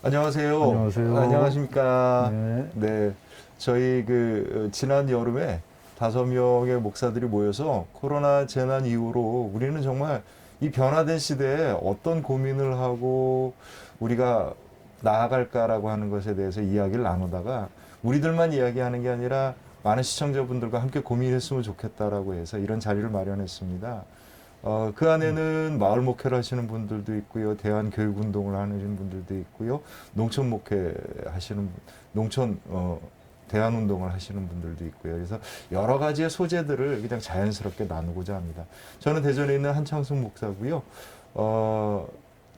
안녕하세요. 안녕하세요. 안녕하십니까. 네. 네. 저희 지난 여름에 5명의 목사들이 모여서 코로나 재난 이후로 우리는 정말 이 변화된 시대에 어떤 고민을 하고 우리가 나아갈까라고 하는 것에 대해서 이야기를 나누다가 우리들만 이야기하는 게 아니라 많은 시청자분들과 함께 고민했으면 좋겠다라고 해서 이런 자리를 마련했습니다. 그 안에는 마을 목회를 하시는 분들도 있고요, 대한 교육 운동을 하는 분들도 있고요, 농촌 목회 하시는 농촌 대한 운동을 하시는 분들도 있고요. 그래서 여러 가지의 소재들을 그냥 자연스럽게 나누고자 합니다. 저는 대전에 있는 한창숙 목사고요. 또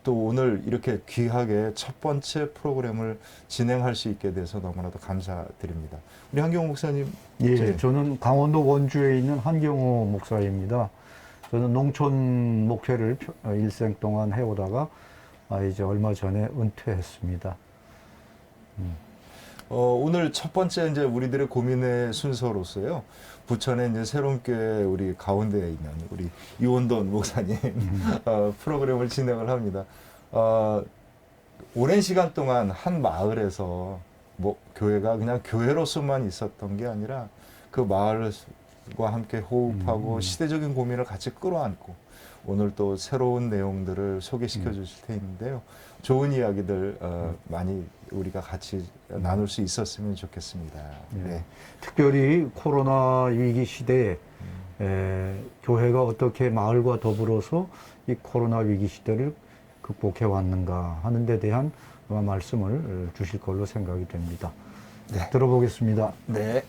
오늘 이렇게 귀하게 첫 번째 프로그램을 진행할 수 있게 돼서 너무나도 감사드립니다. 우리 한경호 목사님. 예, 저는 강원도 원주에 있는 한경호 목사입니다. 저는 농촌 목회를 일생 동안 해오다가 이제 얼마 전에 은퇴했습니다. 오늘 첫 번째 이제 우리들의 고민의 순서로서요. 부천에 이제 새로운 교회 우리 가운데에 있는 우리 이원돈 목사님 프로그램을 진행을 합니다. 오랜 시간 동안 한 마을에서 뭐 교회가 그냥 교회로서만 있었던 게 아니라 그 마을과 함께 호흡하고 시대적인 고민을 같이 끌어안고 오늘 또 새로운 내용들을 소개시켜 주실 텐데요. 좋은 이야기들 많이 우리가 같이 나눌 수 있었으면 좋겠습니다. 네. 특별히 코로나 위기 시대에 교회가 어떻게 마을과 더불어서 이 코로나 위기 시대를 극복해 왔는가 하는 데 대한 아마 말씀을 주실 걸로 생각이 됩니다. 네. 들어보겠습니다. 네.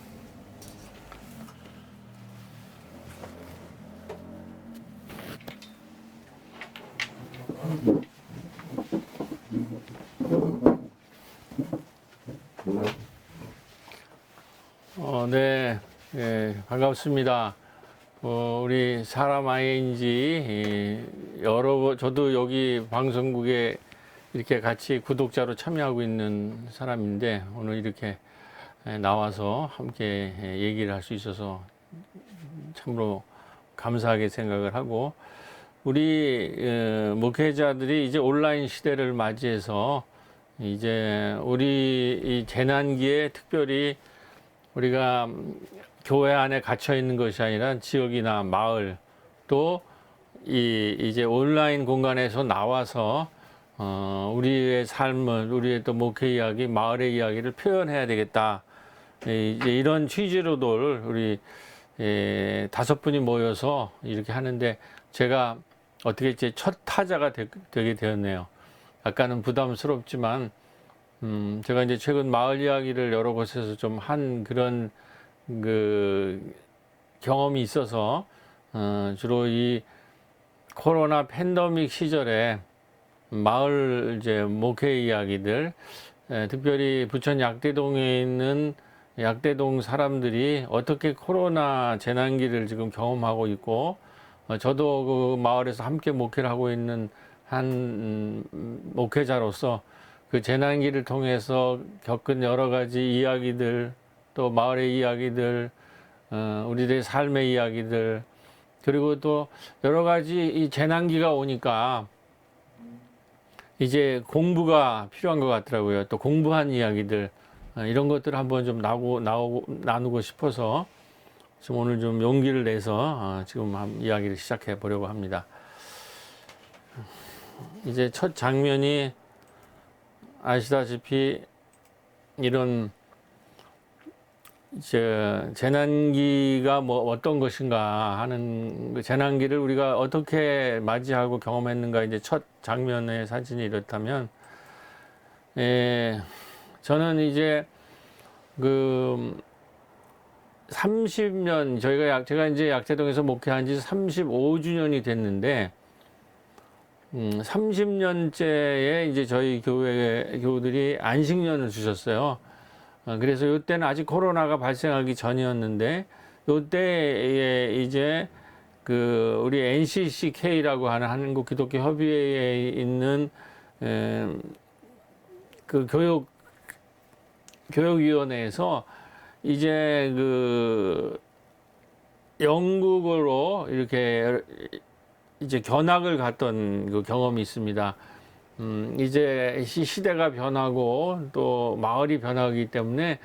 네, 예, 반갑습니다. 우리 사람 아이인지 저도 여기 방송국에 이렇게 같이 구독자로 참여하고 있는 사람인데 오늘 이렇게 나와서 함께 얘기를 할 수 있어서 참으로 감사하게 생각을 하고 우리 목회자들이 이제 온라인 시대를 맞이해서 이제 우리 이 재난기에 특별히 우리가 교회 안에 갇혀 있는 것이 아니라 지역이나 마을 또 이제 온라인 공간에서 나와서 우리의 삶을 우리의 또 목회 이야기, 마을의 이야기를 표현해야 되겠다. 이제 이런 취지로들 우리 5분이 모여서 이렇게 하는데 제가 어떻게 이제 첫 타자가 되게 되었네요. 약간은 부담스럽지만 제가 이제 최근 마을 이야기를 여러 곳에서 좀 한 그런 경험이 있어서 주로 이 코로나 팬데믹 시절에 마을 이제 목회 이야기들 특별히 부천 약대동에 있는 약대동 사람들이 어떻게 코로나 재난기를 지금 경험하고 있고 저도 그 마을에서 함께 목회를 하고 있는 한 목회자로서 그 재난기를 통해서 겪은 여러 가지 이야기들, 또 마을의 이야기들, 우리들의 삶의 이야기들, 그리고 또 여러 가지 이 재난기가 오니까 이제 공부가 필요한 것 같더라고요. 또 공부한 이야기들, 이런 것들을 한번 좀 나누고 싶어서 지금 오늘 좀 용기를 내서 지금 이야기를 시작해 보려고 합니다. 이제 첫 장면이 아시다시피 이런 재난기가 뭐 어떤 것인가 하는 그 재난기를 우리가 어떻게 맞이하고 경험했는가 이제 첫 장면의 사진이 이렇다면 저는 이제 그 30년 제가 이제 약재동에서 목회한 지 35주년이 됐는데 30년째에 이제 저희 교우들이 안식년을 주셨어요. 그래서 이때는 아직 코로나가 발생하기 전이었는데 이때에 이제 우리 NCCK라고 하는 한국 기독교 협의회에 있는 그 교육위원회에서 이제 영국으로 이렇게 이제 견학을 갔던 그 경험이 있습니다. 이제 시대가 변하고 또 마을이 변하기 때문에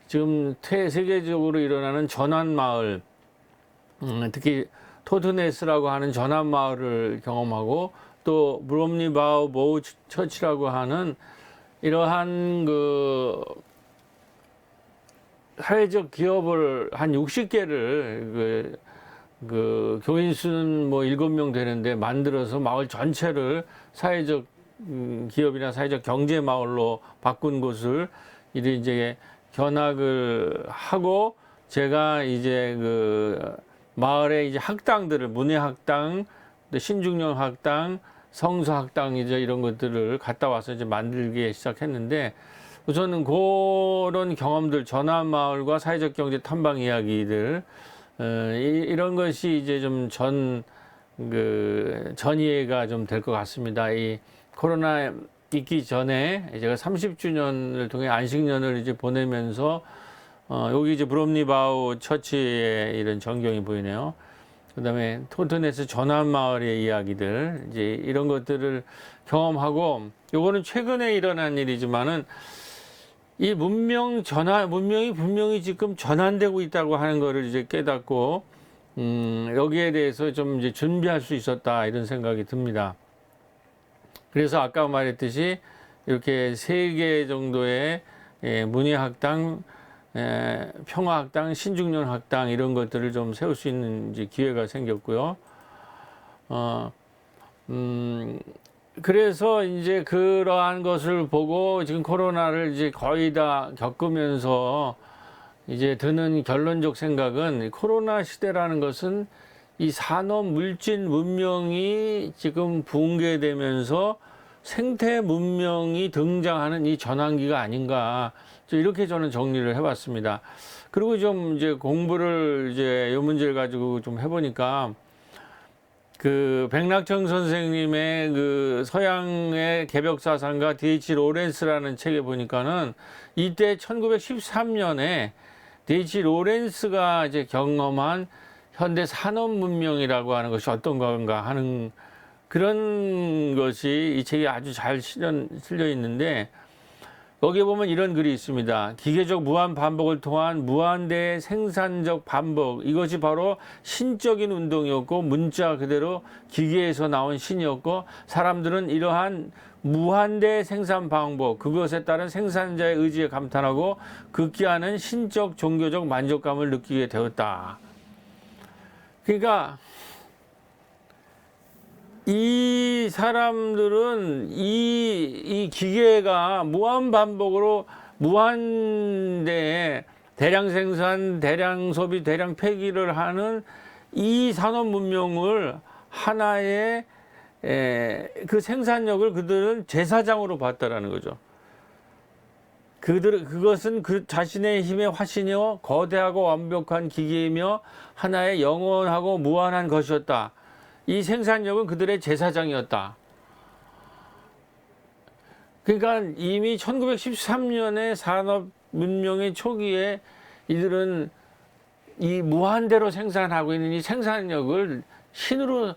지금 세계적으로 일어나는 전환 마을, 특히 토트네스라고 하는 전환 마을을 경험하고 또 브롬니바우 모우 처치라고 하는 이러한 그 사회적 기업을 한 60개를 그 교인 수는 뭐 7명 되는데 만들어서 마을 전체를 사회적 기업이나 사회적 경제 마을로 바꾼 곳을 이제 견학을 하고 제가 이제 그 마을의 이제 학당들을 문예학당, 신중령 학당, 성서학당 이제 이런 것들을 갔다 와서 이제 만들기 시작했는데 우선은 그런 경험들 전환 마을과 사회적 경제 탐방 이야기들 이런 것이 이제 좀 전이해가 좀 될 것 같습니다. 이 코로나 있기 전에 제가 30주년을 통해 안식년을 이제 보내면서 여기 이제 브롬니바우 처치의 이런 전경이 보이네요. 그다음에 토트네스 전환 마을의 이야기들 이제 이런 것들을 경험하고 요거는 최근에 일어난 일이지만은 이 문명이 분명히 지금 전환되고 있다고 하는 거를 이제 깨닫고 여기에 대해서 좀 이제 준비할 수 있었다 이런 생각이 듭니다. 그래서 아까 말했듯이 이렇게 3개 정도의 문예학당, 평화학당, 신중년학당 이런 것들을 좀 세울 수 있는 이제 기회가 생겼고요. 그래서 이제 그러한 것을 보고 지금 코로나를 이제 거의 다 겪으면서 이제 드는 결론적 생각은 코로나 시대라는 것은 이 산업 물질 문명이 지금 붕괴되면서 생태 문명이 등장하는 이 전환기가 아닌가 이렇게 저는 정리를 해봤습니다. 그리고 좀 이제 공부를 이제 이 문제를 가지고 좀 해보니까 그 백낙천 선생님의 그 서양의 개벽사상가 D.H. 로렌스라는 책에 보니까는 이때 1913년에 D.H. 로렌스가 이제 경험한 현대 산업 문명이라고 하는 것이 어떤 건가 하는 그런 것이 이 책에 아주 잘 실려 있는데 여기에 보면 이런 글이 있습니다. 기계적 무한 반복을 통한 무한대의 생산적 반복, 이것이 바로 신적인 운동이었고 문자 그대로 기계에서 나온 신이었고 사람들은 이러한 무한대 생산 반복, 그것에 따른 생산자의 의지에 감탄하고 극기하는 신적 종교적 만족감을 느끼게 되었다. 그러니까 이 사람들은 이 기계가 무한 반복으로 무한대에 대량 생산, 대량 소비, 대량 폐기를 하는 이 산업 문명을 하나의 그 생산력을 그들은 제사장으로 봤다라는 거죠. 그것은 그 자신의 힘의 화신이요 거대하고 완벽한 기계이며 하나의 영원하고 무한한 것이었다. 이 생산력은 그들의 제사장이었다. 그러니까 이미 1913년에 산업 문명의 초기에 이들은 이 무한대로 생산하고 있는 이 생산력을 신으로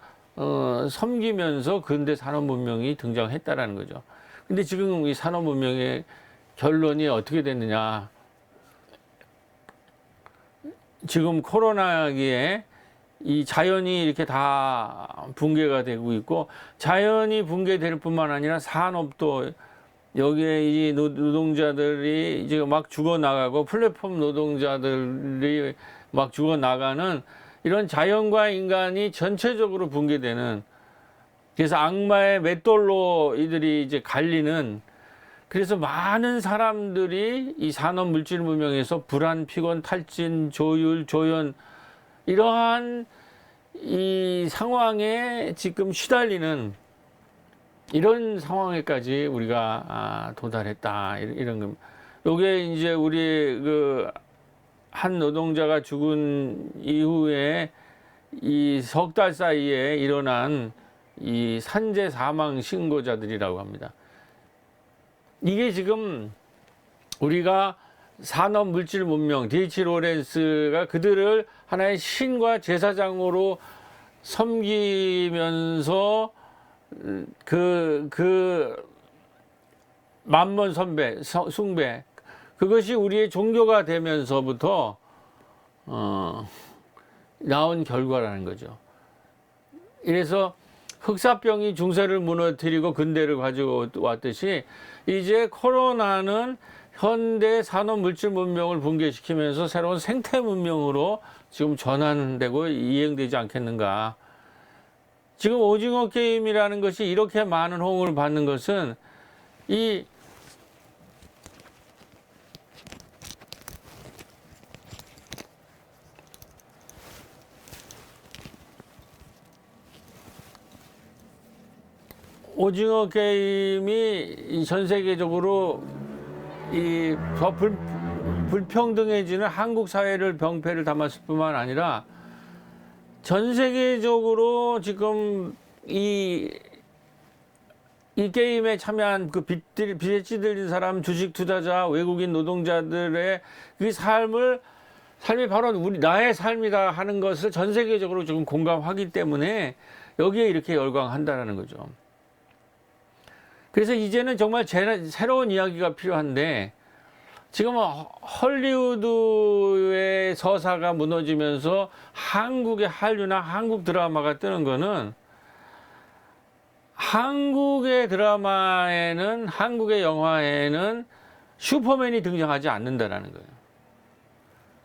섬기면서 근대 산업 문명이 등장했다라는 거죠. 근데 지금 이 산업 문명의 결론이 어떻게 됐느냐? 지금 코로나기에 이 자연이 이렇게 다 붕괴가 되고 있고 자연이 붕괴될 뿐만 아니라 산업도 여기에 이 노동자들이 이제 막 죽어나가고 플랫폼 노동자들이 막 죽어나가는 이런 자연과 인간이 전체적으로 붕괴되는 그래서 악마의 맷돌로 이들이 이제 갈리는 그래서 많은 사람들이 이 산업 물질 문명에서 불안, 피곤, 탈진, 조율, 조연 이러한 이 상황에 지금 시달리는 이런 상황에까지 우리가 도달했다 이런 겁니다. 요게 이제 우리 그 한 노동자가 죽은 이후에 이 석 달 사이에 일어난 이 산재 사망 신고자들이라고 합니다. 이게 지금 우리가 산업 물질 문명 D.H. 로렌스가 그들을 하나의 신과 제사장으로 섬기면서 그 만번 숭배, 그것이 우리의 종교가 되면서부터 나온 결과라는 거죠. 이래서 흑사병이 중세를 무너뜨리고 근대를 가지고 왔듯이 이제 코로나는 현대 산업 물질 문명을 붕괴시키면서 새로운 생태 문명으로 지금 전환되고 이행되지 않겠는가. 지금 오징어 게임이라는 것이 이렇게 많은 호응을 받는 것은 이 오징어 게임이 전 세계적으로 이 더 불평등해지는 한국 사회를 병폐를 담았을 뿐만 아니라 전 세계적으로 지금 이 게임에 참여한 그 빚에 찌들린 사람, 주식 투자자, 외국인 노동자들의 그 삶이 바로 나의 삶이다 하는 것을 전 세계적으로 지금 공감하기 때문에 여기에 이렇게 열광한다라는 거죠. 그래서 이제는 정말 새로운 이야기가 필요한데, 지금 헐리우드의 서사가 무너지면서 한국의 한류나 한국 드라마가 뜨는 거는, 한국의 드라마에는, 한국의 영화에는 슈퍼맨이 등장하지 않는다라는 거예요.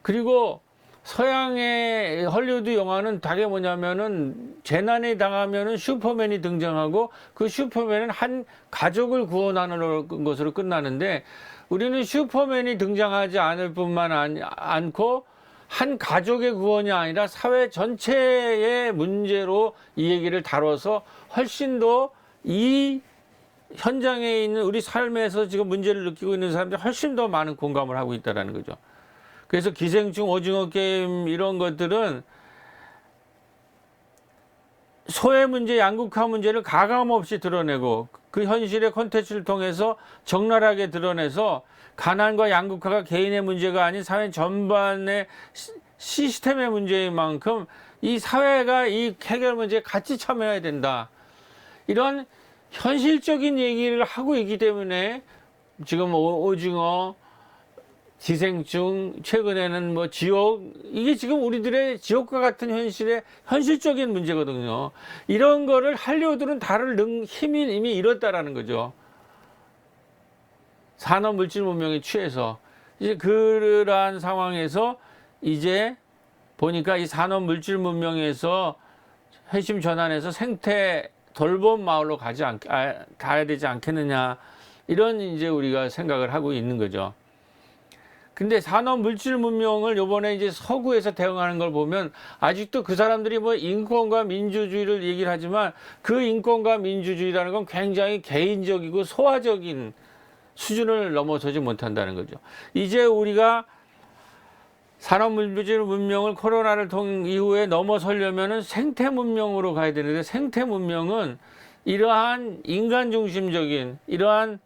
그리고 서양의 헐리우드 영화는 다게 뭐냐면은 재난에 당하면은 슈퍼맨이 등장하고 그 슈퍼맨은 한 가족을 구원하는 것으로 끝나는데, 우리는 슈퍼맨이 등장하지 않을 뿐만 않고 한 가족의 구원이 아니라 사회 전체의 문제로 이 얘기를 다뤄서 훨씬 더 이 현장에 있는 우리 삶에서 지금 문제를 느끼고 있는 사람들이 훨씬 더 많은 공감을 하고 있다는 거죠. 그래서 기생충, 오징어 게임 이런 것들은 소외 문제, 양극화 문제를 가감없이 드러내고 그 현실의 콘텐츠를 통해서 적나라하게 드러내서 가난과 양극화가 개인의 문제가 아닌 사회 전반의 시스템의 문제인 만큼 이 사회가 이 해결 문제에 같이 참여해야 된다. 이런 현실적인 얘기를 하고 있기 때문에 지금 오징어, 기생충, 최근에는 뭐 지옥, 이게 지금 우리들의 지옥과 같은 현실의 현실적인 문제거든요. 이런 거를 할리우드는 다룰 힘이 이미 잃었다라는 거죠. 산업 물질 문명에 취해서. 이제 그러한 상황에서 이제 보니까 이 산업 물질 문명에서 회심 전환해서 생태 돌봄 마을로 가야 되지 않겠느냐. 이런 이제 우리가 생각을 하고 있는 거죠. 근데 산업 물질 문명을 요번에 이제 서구에서 대응하는 걸 보면 아직도 그 사람들이 뭐 인권과 민주주의를 얘기를 하지만 그 인권과 민주주의라는 건 굉장히 개인적이고 소화적인 수준을 넘어서지 못한다는 거죠. 이제 우리가 산업 물질 문명을 코로나를 통한 이후에 넘어서려면은 생태 문명으로 가야 되는데, 생태 문명은 이러한 인간 중심적인, 이러한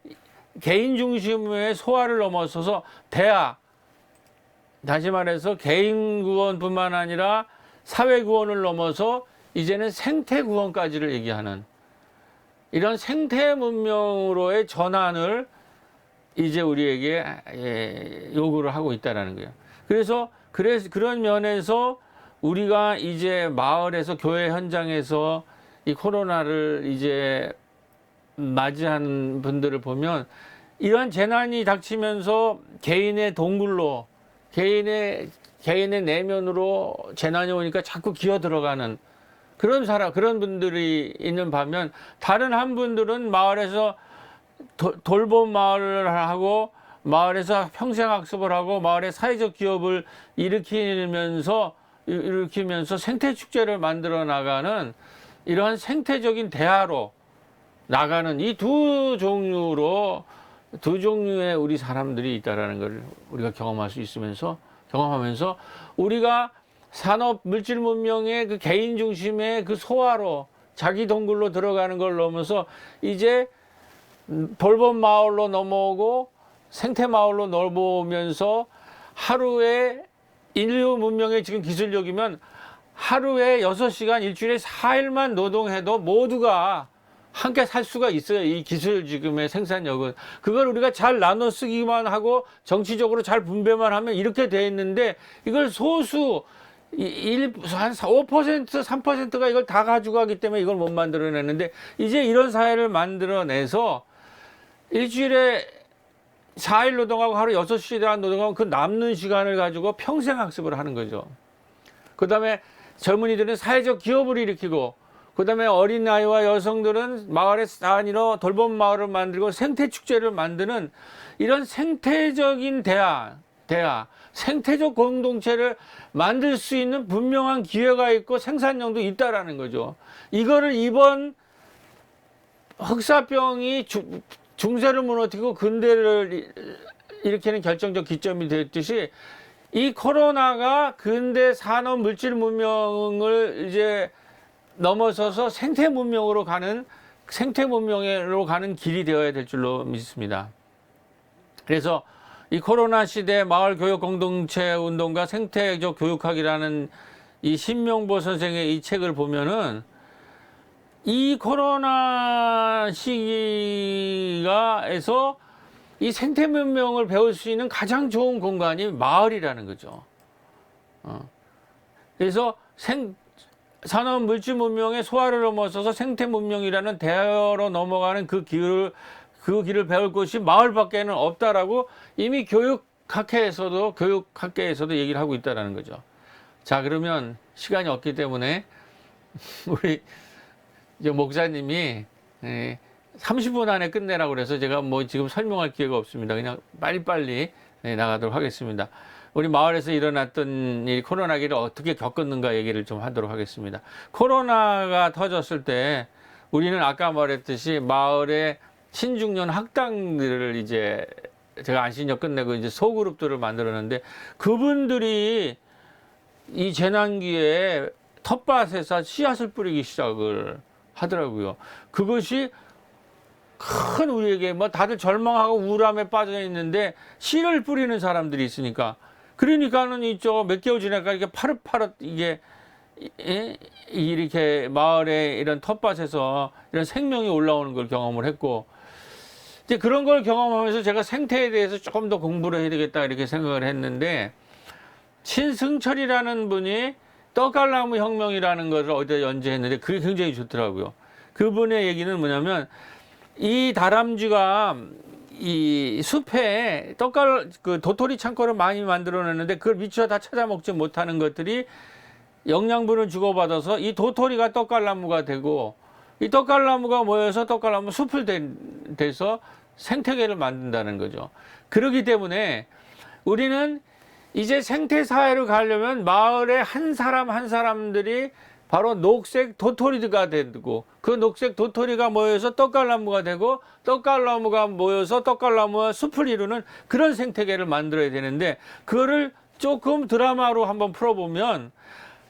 개인 중심의 소화를 넘어서서 다시 말해서 개인 구원뿐만 아니라 사회 구원을 넘어서 이제는 생태 구원까지를 얘기하는 이런 생태 문명으로의 전환을 이제 우리에게 요구를 하고 있다는 거예요. 그래서 그런 면에서 우리가 이제 마을에서, 교회 현장에서 이 코로나를 이제 맞이하는 분들을 보면 이러한 재난이 닥치면서 개인의 동굴로, 개인의 내면으로 재난이 오니까 자꾸 기어 들어가는 그런 분들이 있는 반면, 다른 한 분들은 마을에서 돌봄 마을을 하고 마을에서 평생학습을 하고 마을의 사회적 기업을 일으키면서 생태축제를 만들어 나가는 이러한 생태적인 대화로 나가는 이 두 종류의 우리 사람들이 있다라는 걸 우리가 경험할 수 있으면서, 경험하면서 우리가 산업 물질 문명의 그 개인 중심의 그 소화로 자기 동굴로 들어가는 걸 넘어서 이제 돌봄 마을로 넘어오고 생태 마을로 넘어오면서 하루에 인류 문명의 지금 기술력이면 하루에 6시간, 일주일에 4일만 노동해도 모두가 함께 살 수가 있어요. 이 기술 지금의 생산력은. 그걸 우리가 잘 나눠 쓰기만 하고 정치적으로 잘 분배만 하면 이렇게 돼 있는데 이걸 소수 한 5%, 3%가 이걸 다 가져가기 때문에 이걸 못 만들어내는데 이제 이런 사회를 만들어내서 일주일에 4일 노동하고 하루 6시간 노동하고 그 남는 시간을 가지고 평생 학습을 하는 거죠. 그 다음에 젊은이들은 사회적 기업을 일으키고 그 다음에 어린아이와 여성들은 마을에 단위로 돌봄 마을을 만들고 생태축제를 만드는 이런 생태적인 대화, 생태적 공동체를 만들 수 있는 분명한 기회가 있고 생산력도 있다라는 거죠. 이거를 이번 흑사병이 중세를 무너뜨리고 근대를 일으키는 결정적 기점이 됐듯이 이 코로나가 근대 산업 물질 문명을 이제 넘어서서 생태 문명으로 가는 길이 되어야 될 줄로 믿습니다. 그래서 이 코로나 시대 마을 교육 공동체 운동과 생태적 교육학이라는 이 신명보 선생의 이 책을 보면은 이 코로나 시기가에서 이 생태 문명을 배울 수 있는 가장 좋은 공간이 마을이라는 거죠. 그래서 산업 물질 문명의 소화를 넘어서서 생태 문명이라는 대화로 넘어가는 그 길을 배울 곳이 마을밖에는 없다라고 이미 교육학회에서도 얘기를 하고 있다라는 거죠. 자, 그러면 시간이 없기 때문에 우리 목사님이 30분 안에 끝내라고 그래서 제가 뭐 지금 설명할 기회가 없습니다. 그냥 빨리빨리 나가도록 하겠습니다. 우리 마을에서 일어났던 이 코로나기를 어떻게 겪었는가 얘기를 좀 하도록 하겠습니다. 코로나가 터졌을 때 우리는 아까 말했듯이 마을에 신중년 학당들을 이제 제가 안신역 끝내고 이제 소그룹들을 만들었는데 그분들이 이 재난기에 텃밭에서 씨앗을 뿌리기 시작을 하더라고요. 그것이 큰 우리에게 뭐 다들 절망하고 우울함에 빠져 있는데 씨를 뿌리는 사람들이 있으니까 그러니까는 이쪽 몇 개월 지나니까 이렇게 파릇파릇 이렇게 마을에 이런 텃밭에서 이런 생명이 올라오는 걸 경험을 했고 이제 그런 걸 경험하면서 제가 생태에 대해서 조금 더 공부를 해야 되겠다 이렇게 생각을 했는데 신승철이라는 분이 떡갈나무 혁명이라는 것을 어디다 연재했는데 그게 굉장히 좋더라고요. 그분의 얘기는 뭐냐면 이 다람쥐가 이 숲에 그 도토리 창고를 많이 만들어냈는데 그걸 미처 다 찾아 먹지 못하는 것들이 영양분을 주고받아서 이 도토리가 떡갈나무가 되고 이 떡갈나무가 모여서 떡갈나무 숲을 돼서 생태계를 만든다는 거죠. 그렇기 때문에 우리는 이제 생태사회로 가려면 마을의 한 사람 한 사람들이 바로 녹색 도토리가 되고 그 녹색 도토리가 모여서 떡갈나무가 되고 떡갈나무가 모여서 떡갈나무와 숲을 이루는 그런 생태계를 만들어야 되는데 그거를 조금 드라마로 한번 풀어보면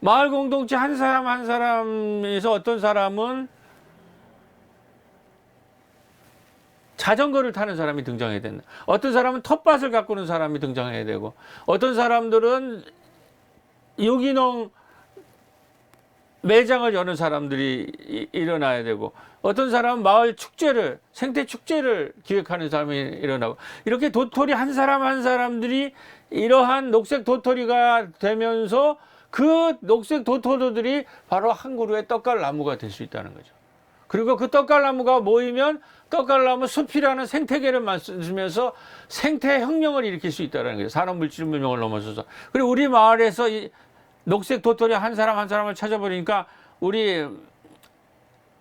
마을 공동체 한 사람 한 사람에서 어떤 사람은 자전거를 타는 사람이 등장해야 된다. 어떤 사람은 텃밭을 가꾸는 사람이 등장해야 되고 어떤 사람들은 유기농 매장을 여는 사람들이 일어나야 되고 어떤 사람은 마을 축제를 생태 축제를 기획하는 사람이 일어나고 이렇게 도토리 한 사람 한 사람들이 이러한 녹색 도토리가 되면서 그 녹색 도토리들이 바로 한 그루의 떡갈나무가 될 수 있다는 거죠. 그리고 그 떡갈나무가 모이면 떡갈나무 숲이라는 생태계를 만들면서 생태 혁명을 일으킬 수 있다는 거죠. 산업물질 문명을 넘어서서. 그리고 우리 마을에서 이 녹색 도토리 한 사람 한 사람을 찾아보니까 우리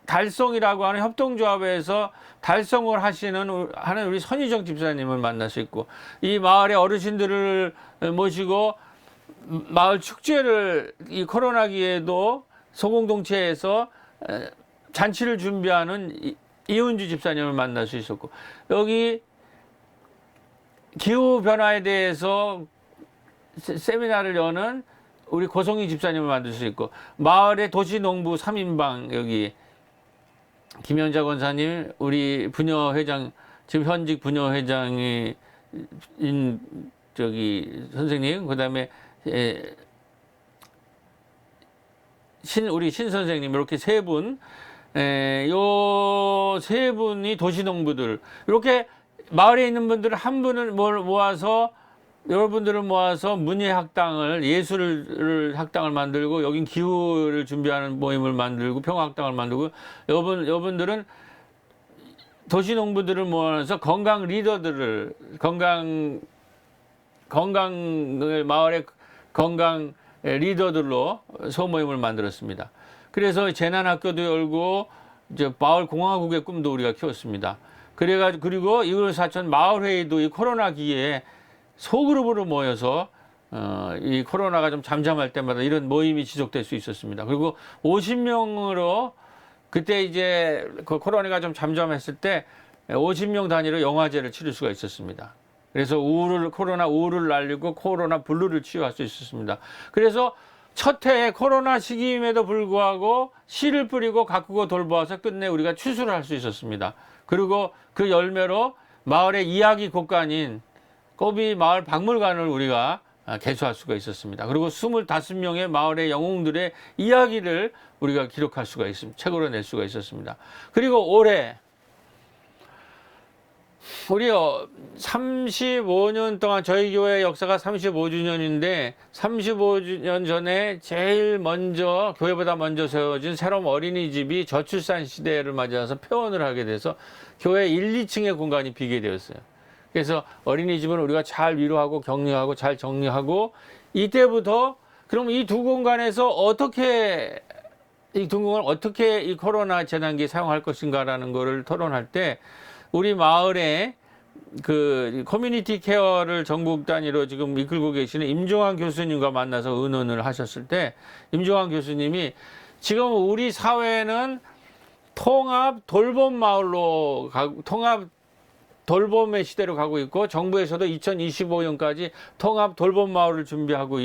달성이라고 하는 협동조합에서 달성을 하는 우리 선희정 집사님을 만날 수 있고 이 마을의 어르신들을 모시고 마을 축제를 이 코로나기에도 소공동체에서 잔치를 준비하는 이은주 집사님을 만날 수 있었고 여기 기후변화에 대해서 세미나를 여는 우리 고성희 집사님을 만들 수 있고 마을의 도시농부 3인방 여기 김현자 권사님 우리 부녀회장 지금 현직 부녀회장인 저기 선생님 그다음에 우리 신 선생님 이렇게 세 분 요 세 분이 도시농부들, 이렇게 마을에 있는 분들 한 분을 모아서, 여러분들을 모아서 문예학당을, 예술 학당을 만들고, 여긴 기후를 준비하는 모임을 만들고, 평화학당을 만들고, 여러분들은 도시농부들을 모아서 건강 리더들을, 건강을, 마을의 건강 리더들로 소모임을 만들었습니다. 그래서 재난학교도 열고, 이제 마을 공화국의 꿈도 우리가 키웠습니다. 그리고 이글 사천 마을회의도 이 코로나 기회에 소그룹으로 모여서 이 코로나가 좀 잠잠할 때마다 이런 모임이 지속될 수 있었습니다. 그리고 50명으로 그때 이제 그 코로나가 좀 잠잠했을 때 50명 단위로 영화제를 치를 수가 있었습니다. 그래서 코로나 우울을 날리고 코로나 블루를 치유할 수 있었습니다. 그래서 첫 해에 코로나 시기임에도 불구하고 씨를 뿌리고 가꾸고 돌보아서 끝내 우리가 추수를 할 수 있었습니다. 그리고 그 열매로 마을의 이야기 곳간인 꼬비 마을 박물관을 우리가 개소할 수가 있었습니다. 그리고 25명의 마을의 영웅들의 이야기를 우리가 기록할 수가 있습니다. 책으로 낼 수가 있었습니다. 그리고 올해 우리 35년 동안 저희 교회 역사가 35주년인데 35년 전에 제일 먼저 교회보다 먼저 세워진 새로운 어린이집이 저출산 시대를 맞아서 폐원을 하게 돼서 교회 1, 2층의 공간이 비게 되었어요. 그래서 어린이집은 우리가 잘 위로하고 격려하고 잘 정리하고 이때부터 그럼 이 두 공간에서 어떻게 이 두 공간을 어떻게 이 코로나 재난기에 사용할 것인가라는 거를 토론할 때 우리 마을에 그 커뮤니티 케어를 전국 단위로 지금 이끌고 계시는 임종환 교수님과 만나서 의논을 하셨을 때 임종환 교수님이 지금 우리 사회는 통합 돌봄 마을로 가고 통합 돌봄의 시대로 가고 있고 정부에서도 2025년까지 통합 돌봄 마을을 준비하고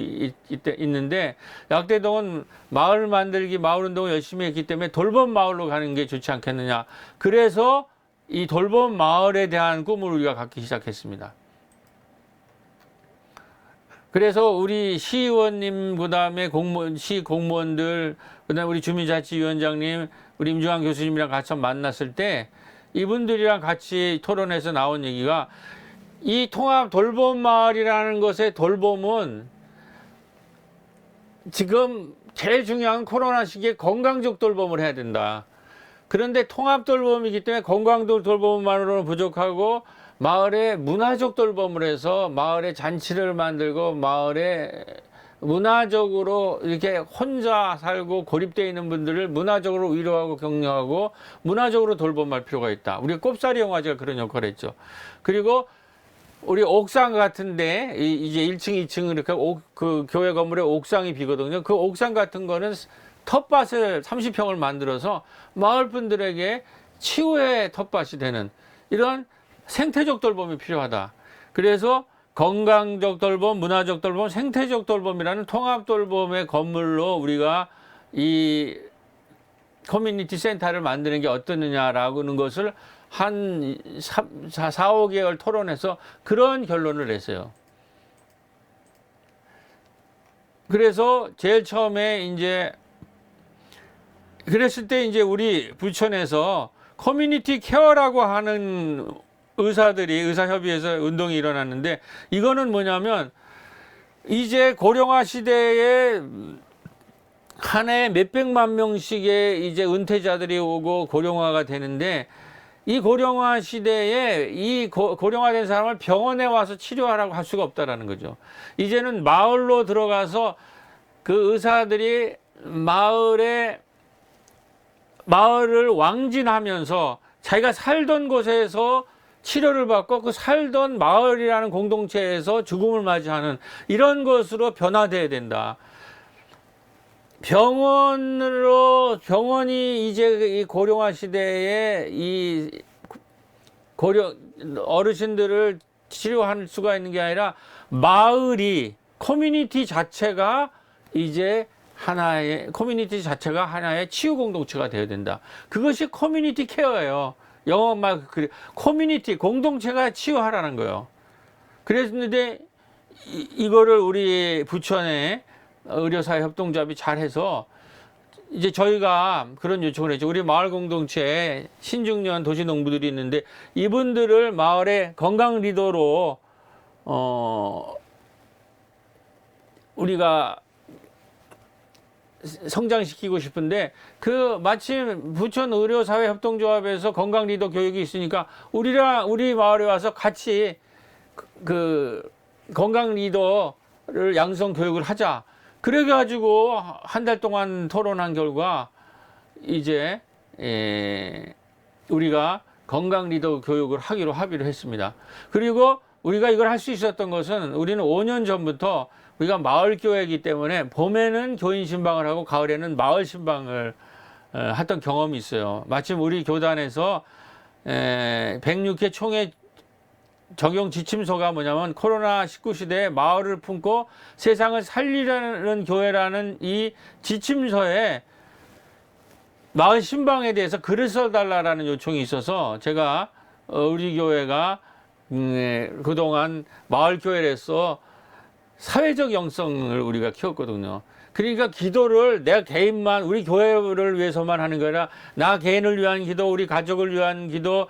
있는데 약대동은 마을 만들기 마을 운동을 열심히 했기 때문에 돌봄 마을로 가는 게 좋지 않겠느냐. 그래서 이 돌봄 마을에 대한 꿈을 우리가 갖기 시작했습니다. 그래서 우리 시의원님, 그 다음에 시 공무원들, 그 다음에 우리 주민자치위원장님, 우리 임종환 교수님이랑 같이 만났을 때 이분들이랑 같이 토론해서 나온 얘기가 이 통합 돌봄 마을이라는 것의 돌봄은 지금 제일 중요한 코로나 시기에 건강적 돌봄을 해야 된다. 그런데 통합 돌봄이기 때문에 건강적 돌봄만으로는 부족하고 마을에 문화적 돌봄을 해서 마을에 잔치를 만들고 마을에 문화적으로 이렇게 혼자 살고 고립되어 있는 분들을 문화적으로 위로하고 격려하고 문화적으로 돌봄할 필요가 있다. 우리가 꼽사리 영화제가 그런 역할을 했죠. 그리고 우리 옥상 같은데 이제 1층, 2층 이렇게 그 교회 건물에 옥상이 비거든요. 그 옥상 같은 거는 텃밭을 30평을 만들어서 마을 분들에게 치유의 텃밭이 되는 이런 생태적 돌봄이 필요하다. 그래서 건강적 돌봄, 문화적 돌봄, 생태적 돌봄이라는 통합 돌봄의 건물로 우리가 이 커뮤니티 센터를 만드는 게 어떠느냐라는 것을 한 4, 5개월 토론해서 그런 결론을 냈어요. 그래서 제일 처음에 이제 그랬을 때 이제 우리 부천에서 커뮤니티 케어라고 하는 의사협의회에서 운동이 일어났는데 이거는 뭐냐면 이제 고령화 시대에 한 해에 몇백만 명씩의 이제 은퇴자들이 오고 고령화가 되는데 이 고령화 시대에 이 고령화된 사람을 병원에 와서 치료하라고 할 수가 없다라는 거죠. 이제는 마을로 들어가서 그 의사들이 마을을 왕진하면서 자기가 살던 곳에서 치료를 받고 그 살던 마을이라는 공동체에서 죽음을 맞이하는 이런 것으로 변화돼야 된다. 병원이 이제 이 고령화 시대에 이 어르신들을 치료할 수가 있는 게 아니라 마을이 커뮤니티 자체가 하나의 치유 공동체가 되어야 된다. 그것이 커뮤니티 케어예요. 영어만 커뮤니티 공동체가 치유하라는 거예요. 그랬는데 이거를 우리 부천의 의료사회 협동조합이 잘해서 이제 저희가 그런 요청을 했죠. 우리 마을 공동체에 신중년 도시농부들이 있는데 이분들을 마을의 건강 리더로 우리가 성장시키고 싶은데 그 마침 부천 의료사회협동조합에서 건강 리더 교육이 있으니까 우리 마을에 와서 같이 그 건강 리더를 양성 교육을 하자. 그래가지고 한 달 동안 토론한 결과 이제 우리가 건강 리더 교육을 하기로 합의를 했습니다. 그리고 우리가 이걸 할 수 있었던 것은 우리는 5년 전부터 우리가 마을 교회이기 때문에 봄에는 교인 신방을 하고 가을에는 마을 신방을 했던 경험이 있어요. 마침 우리 교단에서 106회 총회 적용 지침서가 뭐냐면 코로나19 시대에 마을을 품고 세상을 살리려는 교회라는 이 지침서에 마을 신방에 대해서 글을 써달라는 요청이 있어서 제가 우리 교회가 그동안 마을 교회에서 사회적 영성을 우리가 키웠거든요. 그러니까 기도를 내가 개인만 우리 교회를 위해서만 하는 게 아니라 나 개인을 위한 기도, 우리 가족을 위한 기도,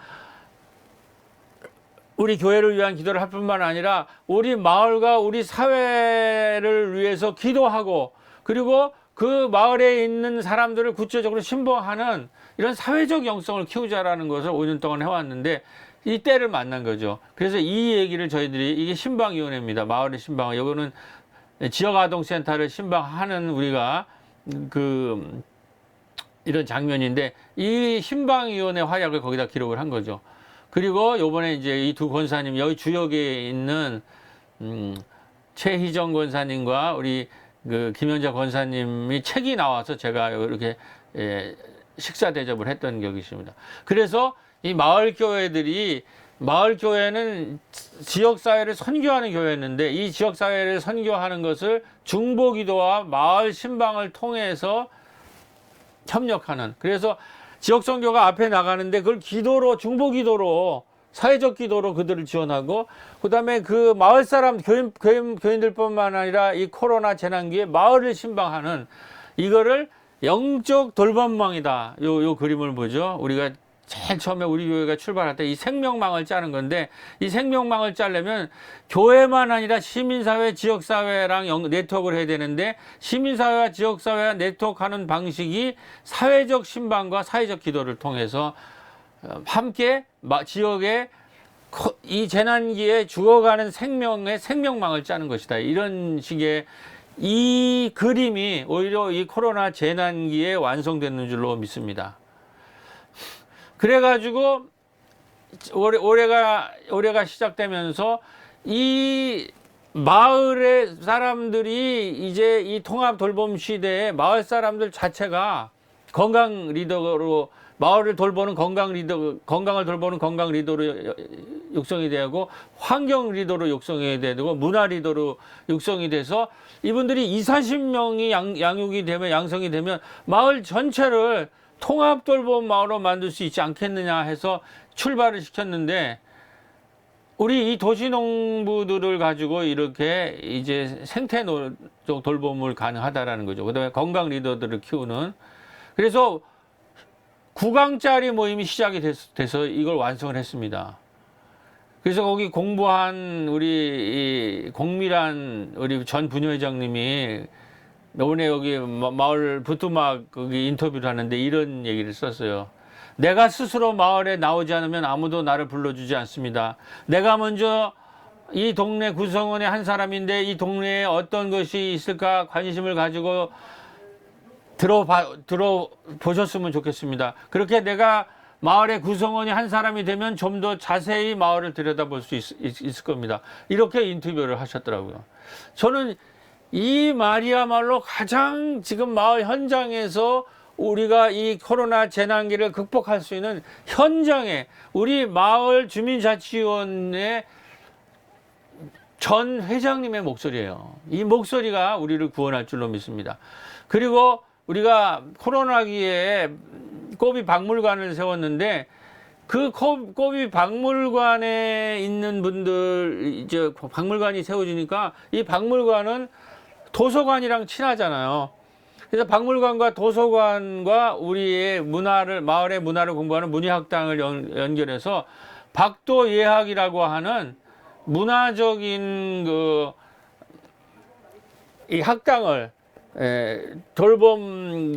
우리 교회를 위한 기도를 할 뿐만 아니라 우리 마을과 우리 사회를 위해서 기도하고 그리고 그 마을에 있는 사람들을 구체적으로 신봉하는 이런 사회적 영성을 키우자라는 것을 5년 동안 해왔는데 이 때를 만난 거죠. 그래서 이 얘기를 저희들이 이게 신방위원회입니다. 마을의 신방. 이거는 지역아동센터를 신방하는 우리가 이런 장면인데 이 신방위원회 활약을 거기다 기록을 한 거죠. 그리고 요번에 이제 이 두 권사님 여기 주역에 있는 최희정 권사님과 우리 그 김현자 권사님이 책이 나와서 제가 이렇게 식사 대접을 했던 기억이 있습니다. 그래서 이 마을 교회는 지역 사회를 선교하는 교회였는데 이 지역 사회를 선교하는 것을 중보기도와 마을 신방을 통해서 협력하는 그래서 지역 선교가 앞에 나가는데 그걸 기도로 중보기도로 사회적 기도로 그들을 지원하고 그다음에 그 마을 사람 교인들뿐만 아니라 이 코로나 재난기에 마을을 신방하는 이거를 영적 돌봄망이다. 요 그림을 보죠. 우리가 제일 처음에 우리 교회가 출발할 때 이 생명망을 짜는 건데 이 생명망을 짜려면 교회만 아니라 시민사회, 지역사회랑 네트워크를 해야 되는데 시민사회와 지역사회와 네트워크하는 방식이 사회적 신방과 사회적 기도를 통해서 함께 지역에 이 재난기에 죽어가는 생명의 생명망을 짜는 것이다. 이런 식의 이 그림이 오히려 이 코로나 재난기에 완성되는 줄로 믿습니다. 그래가지고 올해가 시작되면서 이 마을의 사람들이 이제 이 통합 돌봄 시대에 마을 사람들 자체가 건강 리더로 마을을 돌보는 건강을 돌보는 건강 리더로 육성이 되고 환경 리더로 육성이 되고 문화 리더로 육성이 돼서 이분들이 20-40명이 양성이 되면 마을 전체를 통합 돌봄 마을로 만들 수 있지 않겠느냐 해서 출발을 시켰는데 우리 이 도시농부들을 가지고 이렇게 이제 생태 돌봄을 가능하다라는 거죠. 그다음에 건강 리더들을 키우는 그래서 9강짜리 모임이 시작이 돼서 이걸 완성을 했습니다. 그래서 거기 공부한 우리 공밀한 우리 전 분회장님이 이번에 여기 마을 부뚜막 거기 인터뷰를 하는데 이런 얘기를 썼어요. 내가 스스로 마을에 나오지 않으면 아무도 나를 불러주지 않습니다. 내가 먼저 이 동네 구성원의 한 사람인데 이 동네에 어떤 것이 있을까 관심을 가지고 들어보셨으면 좋겠습니다. 그렇게 내가 마을의 구성원이 한 사람이 되면 좀 더 자세히 마을을 들여다볼 수 있을 겁니다. 이렇게 인터뷰를 하셨더라고요. 저는 이 말이야말로 가장 지금 마을 현장에서 우리가 이 코로나 재난기를 극복할 수 있는 현장에 우리 마을 주민자치위원회 전 회장님의 목소리예요. 이 목소리가 우리를 구원할 줄로 믿습니다. 그리고 우리가 코로나기에 꼬비 박물관을 세웠는데 그 꼬비 박물관에 있는 분들 이제 박물관이 세워지니까 이 박물관은 도서관이랑 친하잖아요. 그래서 박물관과 도서관과 우리의 문화를, 마을의 문화를 공부하는 문예학당을 연결해서 박도 예학이라고 하는 문화적인 이 학당을 돌봄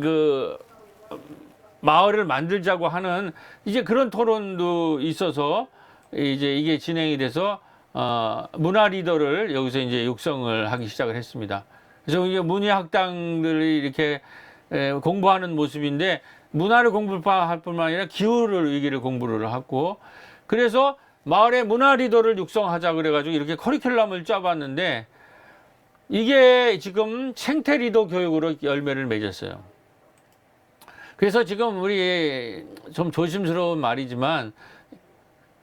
마을을 만들자고 하는 이제 그런 토론도 있어서 이제 이게 진행이 돼서 문화 리더를 여기서 이제 육성을 하기 시작을 했습니다. 그래서 이게 문예학당들이 이렇게 공부하는 모습인데 문화를 공부할 뿐만 아니라 기후를 위기를 공부를 하고 그래서 마을의 문화 리더를 육성하자 그래가지고 이렇게 커리큘럼을 짜봤는데 이게 지금 생태 리더 교육으로 열매를 맺었어요. 그래서 지금 우리 좀 조심스러운 말이지만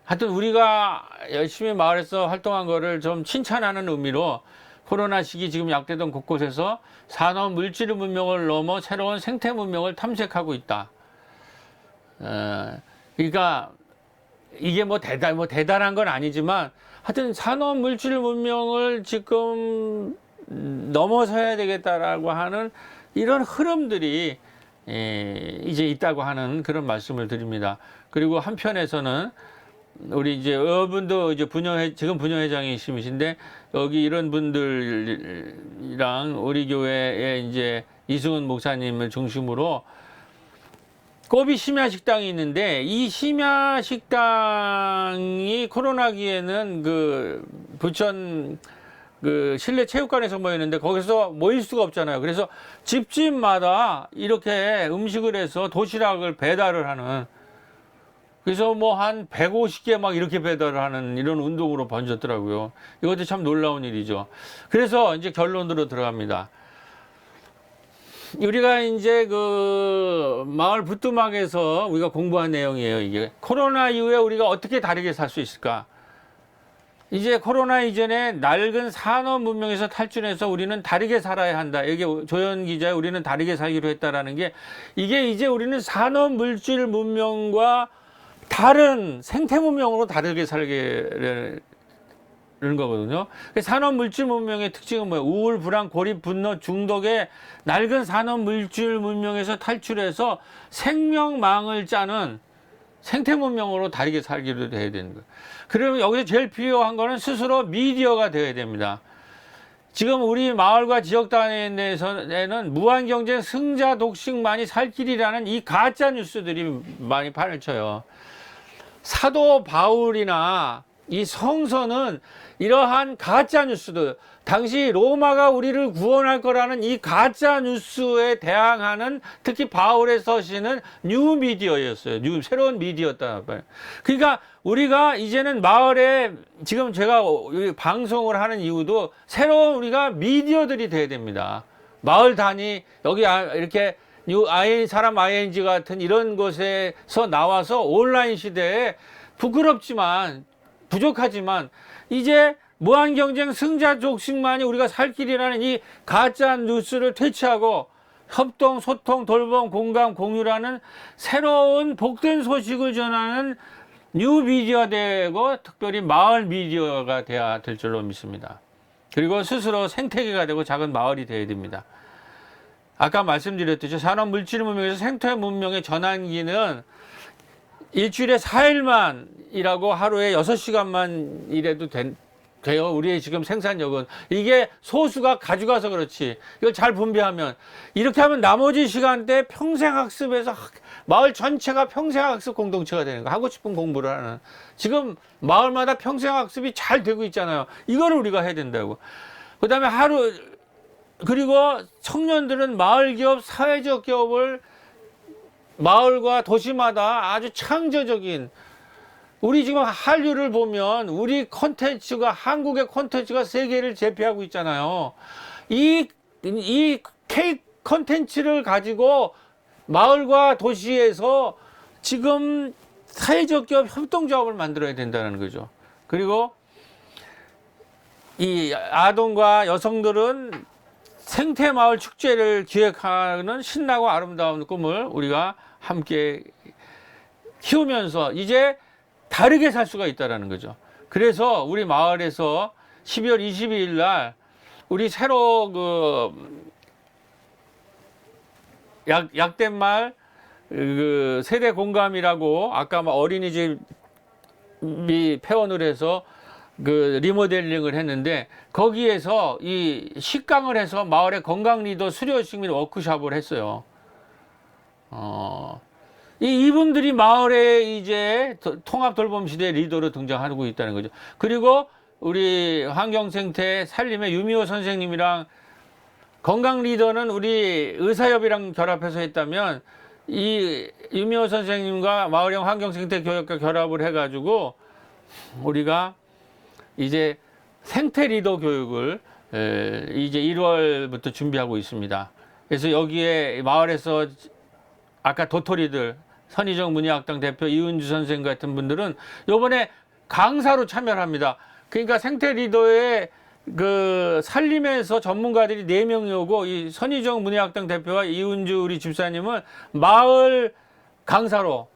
하여튼 우리가 열심히 마을에서 활동한 거를 좀 칭찬하는 의미로 코로나 시기 지금 약대동 곳곳에서 산업 물질 문명을 넘어 새로운 생태 문명을 탐색하고 있다. 그러니까 이게 뭐 대단한 건 아니지만 하여튼 산업 물질 문명을 지금 넘어서야 되겠다라고 하는 이런 흐름들이 이제 있다고 하는 그런 말씀을 드립니다. 그리고 한편에서는 우리 이제 여러분도 이제 지금 분녀회장이시신데 여기 이런 분들이랑 우리 교회에 이제 이승훈 목사님을 중심으로 꼬비 심야식당이 있는데 이 심야식당이 코로나기에는 부천 실내 체육관에서 모였는데 거기서 모일 수가 없잖아요. 그래서 집집마다 이렇게 음식을 해서 도시락을 배달을 하는 그래서 뭐 한 150개 막 이렇게 배달을 하는 이런 운동으로 번졌더라고요. 이것도 참 놀라운 일이죠. 그래서 이제 결론으로 들어갑니다. 우리가 이제 마을 부뚜막에서 우리가 공부한 내용이에요. 이게 코로나 이후에 우리가 어떻게 다르게 살 수 있을까? 이제 코로나 이전에 낡은 산업 문명에서 탈출해서 우리는 다르게 살아야 한다. 이게 조현 기자의 우리는 다르게 살기로 했다라는 게 이게 이제 우리는 산업 물질 문명과 다른 생태 문명으로 다르게 살게 되는 거거든요. 산업 물질 문명의 특징은 뭐예요? 우울, 불안, 고립, 분노, 중독의 낡은 산업 물질 문명에서 탈출해서 생명망을 짜는 생태 문명으로 다르게 살기로 돼야 되는 거예요. 그러면 여기서 제일 필요한 거는 스스로 미디어가 되어야 됩니다. 지금 우리 마을과 지역 단위에서는 무한경쟁 승자 독식만이 살 길이라는 이 가짜 뉴스들이 많이 판을 쳐요. 사도 바울이나 이 성서는 이러한 가짜 뉴스들, 당시 로마가 우리를 구원할 거라는 이 가짜 뉴스에 대항하는 특히 바울의 서신은 뉴 미디어였어요. 새로운 미디어였다. 그러니까 우리가 이제는 마을에 지금 제가 방송을 하는 이유도 새로운 우리가 미디어들이 돼야 됩니다. 마을 단위 여기 이렇게 사람 ING 같은 이런 곳에서 나와서 온라인 시대에 부끄럽지만 부족하지만 이제 무한경쟁 승자 족식만이 우리가 살 길이라는 이 가짜 뉴스를 퇴치하고 협동, 소통, 돌봄, 공감, 공유라는 새로운 복된 소식을 전하는 뉴 미디어 되고 특별히 마을 미디어가 돼야 될 줄로 믿습니다. 그리고 스스로 생태계가 되고 작은 마을이 되어야 됩니다. 아까 말씀드렸듯이 산업 물질 문명에서 생태 문명의 전환기는 일주일에 4일만 일하고 하루에 6시간만 일해도 돼요. 우리의 지금 생산력은. 이게 소수가 가져가서 그렇지. 이걸 잘 분배하면. 이렇게 하면 나머지 시간대 평생학습에서 마을 전체가 평생학습 공동체가 되는 거. 하고 싶은 공부를 하는. 지금 마을마다 평생학습이 잘 되고 있잖아요. 이거를 우리가 해야 된다고. 그 다음에 그리고 청년들은 마을기업, 사회적 기업을 마을과 도시마다 아주 창조적인 우리 지금 한류를 보면 우리 콘텐츠가 한국의 콘텐츠가 세계를 제패하고 있잖아요. 이 K 콘텐츠를 가지고 마을과 도시에서 지금 사회적 기업 협동조합을 만들어야 된다는 거죠. 그리고 이 아동과 여성들은 생태마을 축제를 기획하는 신나고 아름다운 꿈을 우리가 함께 키우면서 이제 다르게 살 수가 있다는 거죠. 그래서 우리 마을에서 12월 22일 날 우리 새로 약된 말, 그 세대 공감이라고 아까 어린이집이 폐원을 해서 그 리모델링을 했는데 거기에서 이 식강을 해서 마을의 건강 리더 수료식 및 워크숍을 했어요. 이분들이 마을에 이제 통합 돌봄 시대 리더로 등장하고 있다는 거죠. 그리고 우리 환경생태 살림의 유미호 선생님이랑 건강 리더는 우리 의사협이랑 결합해서 했다면 이 유미호 선생님과 마을형 환경생태 교육과 결합을 해가지고 우리가 이제 생태 리더 교육을 이제 1월부터 준비하고 있습니다. 그래서 여기에 마을에서 아까 도토리들 선희정 문예학당 대표 이은주 선생 같은 분들은 요번에 강사로 참여를 합니다. 그러니까 생태 리더의 그 살림에서 전문가들이 4명이 오고 이 선희정 문예학당 대표와 이은주 우리 집사님은 마을 강사로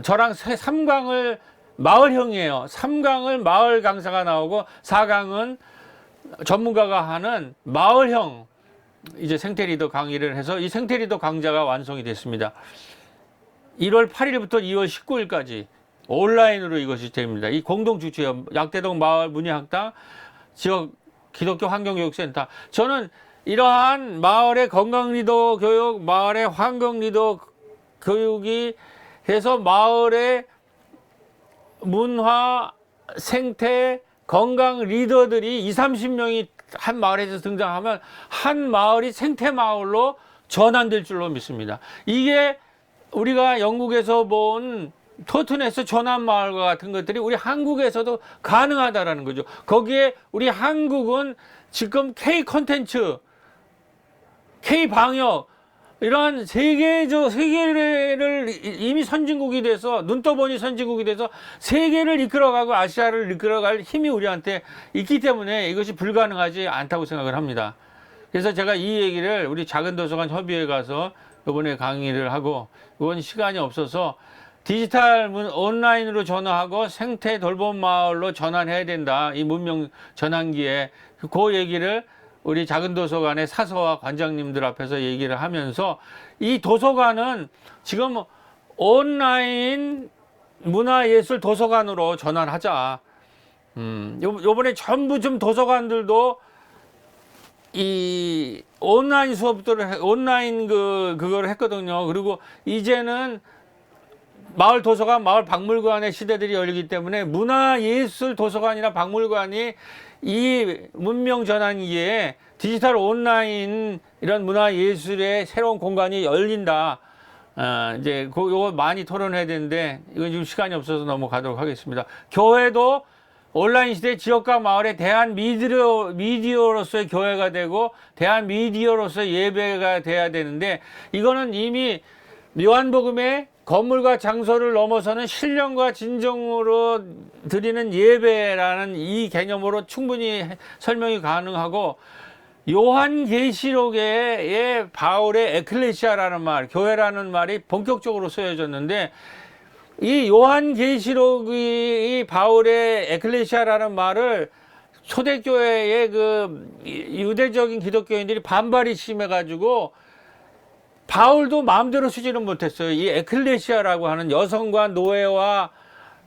저랑 3강을 마을형이에요. 3강을 마을 강사가 나오고 4강은 전문가가 하는 마을형 이제 생태 리더 강의를 해서 이 생태 리더 강좌가 완성이 됐습니다. 1월 8일부터 2월 19일까지 온라인으로 이것이 됩니다. 이 공동 주최요. 약대동 마을 문예학당 지역 기독교 환경교육센터. 저는 이러한 마을의 건강 리더 교육, 마을의 환경 리더 교육이 해서 마을의 문화, 생태, 건강 리더들이 20-30명이 한 마을에서 등장하면 한 마을이 생태 마을로 전환될 줄로 믿습니다. 이게 우리가 영국에서 본 토트네스 전환 마을과 같은 것들이 우리 한국에서도 가능하다라는 거죠. 거기에 우리 한국은 지금 K 콘텐츠, K 방역 이러한 세계를 이미 선진국이 돼서 눈떠보니 선진국이 돼서 세계를 이끌어가고 아시아를 이끌어갈 힘이 우리한테 있기 때문에 이것이 불가능하지 않다고 생각을 합니다. 그래서 제가 이 얘기를 우리 작은 도서관 협의회 가서 이번에 강의를 하고 이건 시간이 없어서 디지털 온라인으로 전환하고 생태 돌봄 마을로 전환해야 된다. 이 문명 전환기에 그 얘기를 우리 작은 도서관의 사서와 관장님들 앞에서 얘기를 하면서 이 도서관은 지금 온라인 문화예술 도서관으로 전환하자. 요번에 전부 좀 도서관들도 이 온라인 수업들을 온라인 그걸 했거든요. 그리고 이제는 마을 도서관, 마을 박물관의 시대들이 열리기 때문에 문화예술 도서관이나 박물관이 이 문명 전환기에 디지털 온라인 이런 문화예술의 새로운 공간이 열린다. 이제 요거 많이 토론해야 되는데 이건 지금 시간이 없어서 넘어가도록 하겠습니다. 교회도 온라인 시대 지역과 마을의 대한 미디어로서의 교회가 되고 대한 미디어로서의 예배가 돼야 되는데 이거는 이미 요한복음의 건물과 장소를 넘어서는 신령과 진정으로 드리는 예배라는 이 개념으로 충분히 설명이 가능하고 요한계시록의 바울의 에클레시아라는 말, 교회라는 말이 본격적으로 쓰여졌는데 이 요한계시록이 바울의 에클레시아라는 말을 초대교회의 그 유대적인 기독교인들이 반발이 심해가지고 바울도 마음대로 쓰지는 못했어요. 이 에클레시아라고 하는 여성과 노예와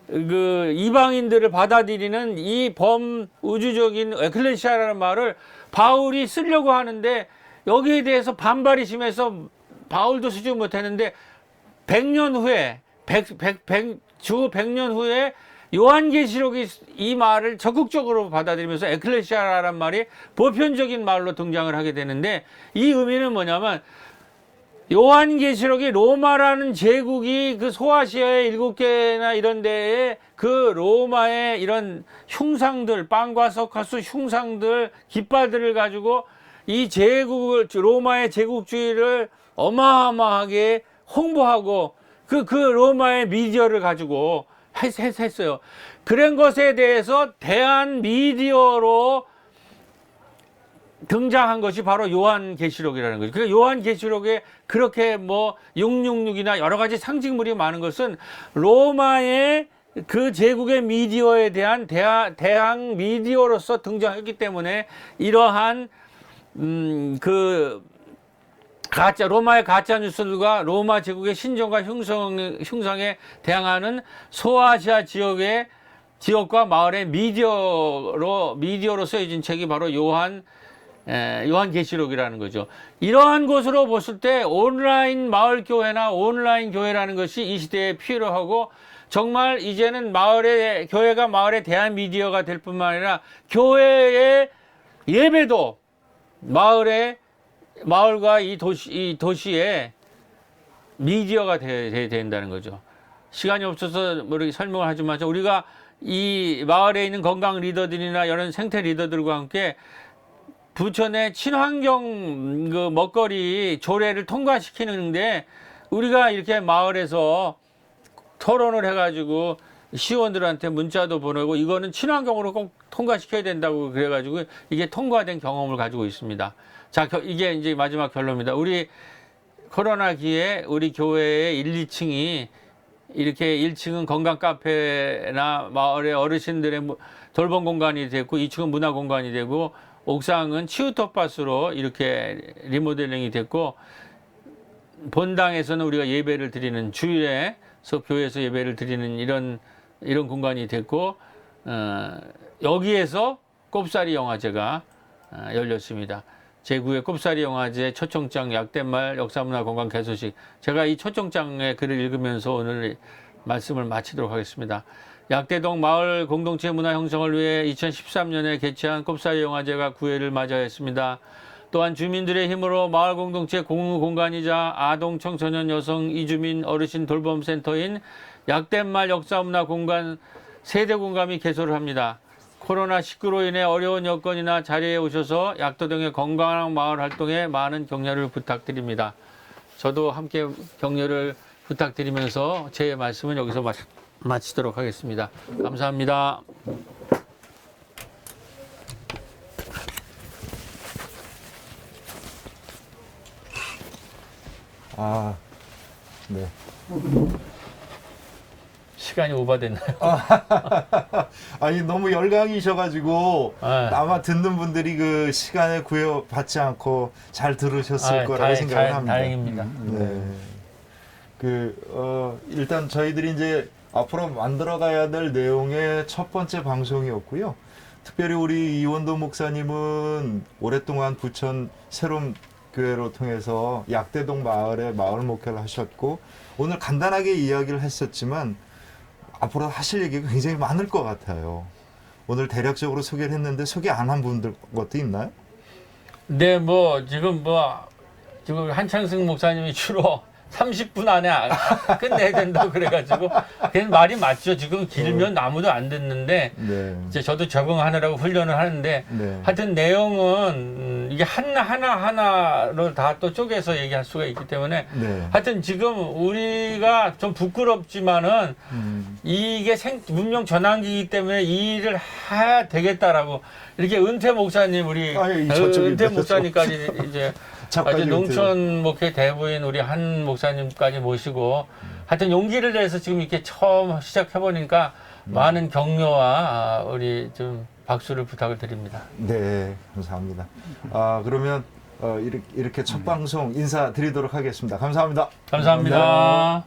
그 이방인들을 받아들이는 이 범우주적인 에클레시아라는 말을 바울이 쓰려고 하는데 여기에 대해서 반발이 심해서 바울도 쓰지 못했는데 100년 후에 주 100년 후에 요한계시록이 이 말을 적극적으로 받아들이면서 에클레시아라는 말이 보편적인 말로 등장을 하게 되는데 이 의미는 뭐냐면 요한계시록이 로마라는 제국이 그 소아시아의 7개나 이런 데에 그 로마의 이런 흉상들, 빵과 석가수 흉상들, 깃발들을 가지고 이 제국을, 로마의 제국주의를 어마어마하게 홍보하고 그 로마의 미디어를 가지고 했어요. 그런 것에 대해서 대한 미디어로 등장한 것이 바로 요한계시록이라는 거죠. 그러니까 요한계시록에 그렇게 뭐 666이나 여러 가지 상징물이 많은 것은 로마의 그 제국의 미디어에 대한 대항 미디어로서 등장했기 때문에 이러한 그 로마의 가짜 뉴스들과 로마 제국의 신정과 흉상에 대항하는 소아시아 지역과 마을의 미디어로 쓰여진 책이 바로 요한계시록이라는 거죠. 이러한 것으로 봤을 때 온라인 마을 교회나 온라인 교회라는 것이 이 시대에 필요하고, 정말 이제는 교회가 마을의 대한 미디어가 될 뿐만 아니라 교회의 예배도 마을과 이 도시의 미디어가 돼야 된다는 거죠. 시간이 없어서 설명을 하지만, 우리가 이 마을에 있는 건강 리더들이나 이런 생태 리더들과 함께 부천의 친환경 먹거리 조례를 통과시키는데, 우리가 이렇게 마을에서 토론을 해가지고 시의원들한테 문자도 보내고, 이거는 친환경으로 꼭 통과시켜야 된다고 그래가지고 이게 통과된 경험을 가지고 있습니다. 자, 이게 이제 마지막 결론입니다. 우리 코로나기에 우리 교회의 1, 2층이 이렇게 1층은 건강 카페나 마을의 어르신들의 돌봄 공간이 됐고, 2층은 문화 공간이 되고, 옥상은 치유 텃밭으로 이렇게 리모델링이 됐고, 본당에서는 우리가 예배를 드리는, 주일에서 교회에서 예배를 드리는 이런 공간이 됐고, 여기에서 꼽사리 영화제가 열렸습니다. 제9회 꼽사리 영화제 초청장 약대말 역사문화공간 개소식. 제가 이 초청장의 글을 읽으면서 오늘 말씀을 마치도록 하겠습니다. 약대동 마을 공동체 문화 형성을 위해 2013년에 개최한 꼽사리 영화제가 9회를 맞이했습니다. 또한 주민들의 힘으로 마을 공동체 공유 공간이자 아동 청소년 여성 이주민 어르신 돌봄센터인 약대말 역사문화공간 세대 공감이 개소를 합니다. 코로나19로 인해 어려운 여건이나 자리에 오셔서 약도동의 건강한 마을 활동에 많은 격려를 부탁드립니다. 저도 함께 격려를 부탁드리면서 제 말씀은 여기서 마치도록 하겠습니다. 감사합니다. 아, 네. 시간이 오버됐나요? 아니, 너무 열광이셔가지고 아. 아마 듣는 분들이 그 시간에 구애받지 않고 잘 들으셨을 거라고 생각을 합니다. 다행입니다. 네. 일단 저희들이 이제 앞으로 만들어가야 될 내용의 첫 번째 방송이었고요. 특별히 우리 이원도 목사님은 오랫동안 부천 새롬 교회로 통해서 약대동 마을에 마을 목회를 하셨고, 오늘 간단하게 이야기를 했었지만 앞으로 하실 얘기가 굉장히 많을 것 같아요. 오늘 대략적으로 소개를 했는데 소개 안 한 분들 것도 있나요? 네, 지금 한창승 목사님이 주로 30분 안에 끝내야 된다고 그래가지고, 그게 말이 맞죠. 지금 길면 아무도 안 듣는데, 네. 이제 저도 적응하느라고 훈련을 하는데, 네. 하여튼 내용은 이게 하나하나를 다 또 쪼개서 얘기할 수가 있기 때문에, 네. 하여튼 지금 우리가 좀 부끄럽지만은, 이게 문명 전환기이기 때문에 이 일을 해야 되겠다라고, 이렇게 은퇴 목사님, 우리 은퇴 목사님까지 이제 아주 농촌 목회 대부인 우리 한 목사님까지 모시고, 하여튼 용기를 내서 지금 이렇게 처음 시작해보니까 많은 격려와 우리 좀 박수를 부탁을 드립니다. 네, 감사합니다. 그러면 이렇게 첫 방송 인사드리도록 하겠습니다. 감사합니다. 감사합니다.